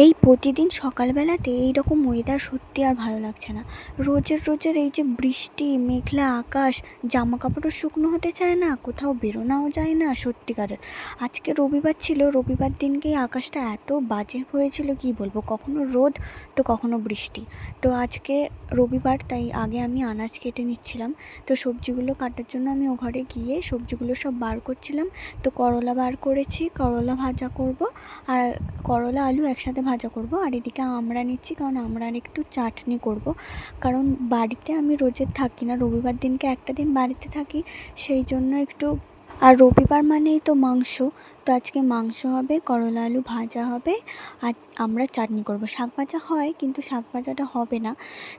এই প্রতিদিন সকালবেলাতে এইরকম ওয়েদার সত্যি আর ভালো লাগছে না। রোজের রোজের এই যে বৃষ্টি, মেঘলা আকাশ, জামা কাপড়ও শুকনো হতে চায় না, কোথাও বেরোনোও যায় না সত্যিকারের। আজকে রবিবার ছিল, রবিবার দিনকেই আকাশটা এত বাজে হয়েছিল কী বলবো, কখনো রোদ তো কখনো বৃষ্টি। তো আজকে রবিবার, তাই আগে আমি আনাজ কেটে নিচ্ছিলাম। তো সবজিগুলো কাটার জন্য আমি ও ঘরে গিয়ে সবজিগুলো সব বার করছিলাম। তো করলা বার করেছি, করলা ভাজা করব, আর করলা আলু একসাথে ভাজা করব। আর এদিকে আমড়া নিচ্ছি, কারণ আমড়ার একটু চাটনি করব। কারণ বাড়িতে আমি রোজের থাকি না, রবিবার দিনকে একটা দিন বাড়িতে থাকি, সেই জন্য একটু। আর রবিবার মানেই তো মাংস, তো আজকে মাংস হবে, করলা আলু ভাজা হবে, আর আমরা চাটনি করব। শাক ভাজা হয় কিন্তু শাক ভাজাটা হবে না।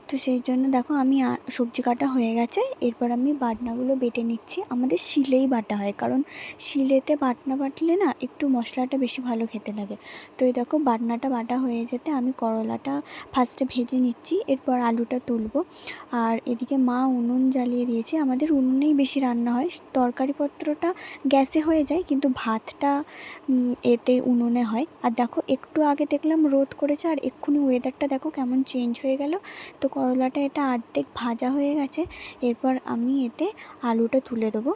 তো সেই জন্য দেখো আমি সবজি কাটা হয়ে গেছে, এরপর আমি বাটনাগুলো বেটে নিচ্ছি। আমাদের শিলেই বাটা হয়, কারণ শিলেতে বাটনা বাটলে না একটু মশলাটা বেশি ভালো খেতে লাগে। তো এই দেখো বাটনাটা বাটা হয়ে যেতে আমি করলাটা ফার্স্টে ভেজে নিচ্ছি, এরপর আলুটা তুলবো। আর এদিকে মা উনুন জ্বালিয়ে দিয়েছে, আমাদের উনুনেই বেশি রান্না হয়। তরকারিপত্রটা গ্যাসে হয়ে যায়, কিন্তু ভাতটা এতে উনুনে হয়। আর দেখো একটু আগে দেখলাম রোদ করেছে, আর এক্ষুনি ওয়েদারটা দেখো কেমন চেঞ্জ হয়ে গেল। তো করলাটা এটা অর্ধেক ভাজা হয়ে গেছে, এরপর আমি এতে আলুটা তুলে দেবো।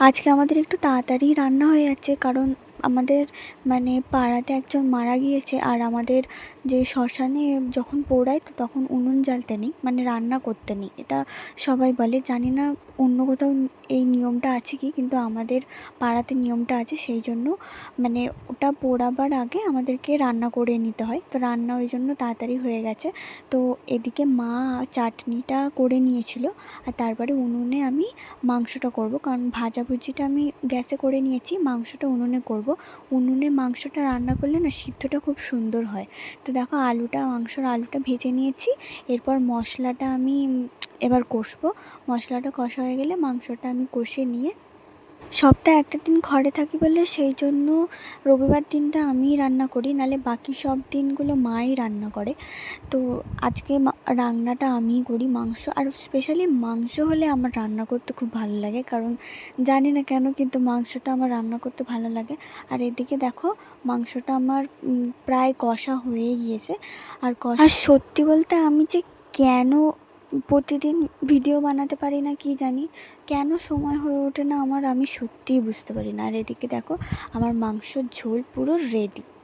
আজকে আমাদের একটু তাড়াতাড়ি রান্না হয়ে যাচ্ছে, কারণ আমাদের মানে পাড়াতে একজন মারা গিয়েছে। আর আমাদের যে শ্মশানে যখন পোড়ায়, তো তখন উনুন জ্বালতে নেই, মানে রান্না করতে নেই, এটা সবাই বলে। জানি না অন্য কোথাও এই নিয়মটা আছে কি, কিন্তু আমাদের পাড়াতে নিয়মটা আছে। সেই জন্য মানে ওটা পোড়াবার আগে আমাদেরকে রান্না করে নিতে হয়। তো রান্না ওই জন্য তাড়াতাড়ি হয়ে গেছে। তো এদিকে মা চাটনিটা করে নিয়েছিল, আর তারপরে উনুনে আমি মাংসটা করব, কারণ ভাজাভুজিটা আমি গ্যাসে করে নিয়েছি, মাংসটা উনুনে করব। উনুনে মাংসটা রান্না করলে না সিদ্ধটা খুব সুন্দর হয়। তো দেখো মাংসর আলুটা ভেজে নিয়েছি, এরপর মশলাটা আমি এবার কষবো। মশলাটা কষা হয়ে গেলে মাংসটা আমি কষে নিয়ে, সপ্তাহে একটা দিন ঘরে থাকি বলে সেই জন্য রবিবার দিনটা আমিই রান্না করি, নাহলে বাকি সব দিনগুলো মাই রান্না করে। তো আজকে রান্নাটা আমিই করি মাংস। আর স্পেশালি মাংস হলে আমার রান্না করতে খুব ভালো লাগে, কারণ জানি না কেন, কিন্তু মাংসটা আমার রান্না করতে ভালো লাগে। আর এদিকে দেখো মাংসটা আমার প্রায় কষা হয়ে গিয়েছে। আর সত্যি বলতে আমি যে কেন প্রতিদিন ভিডিও বানাতে পারি না কি জানি, কেন সময় হয়ে ওঠে না আমার, আমি সত্যিই বুঝতে পারি না। আর এদিকে দেখো আমার মাংসর ঝোল পুরো রেডি।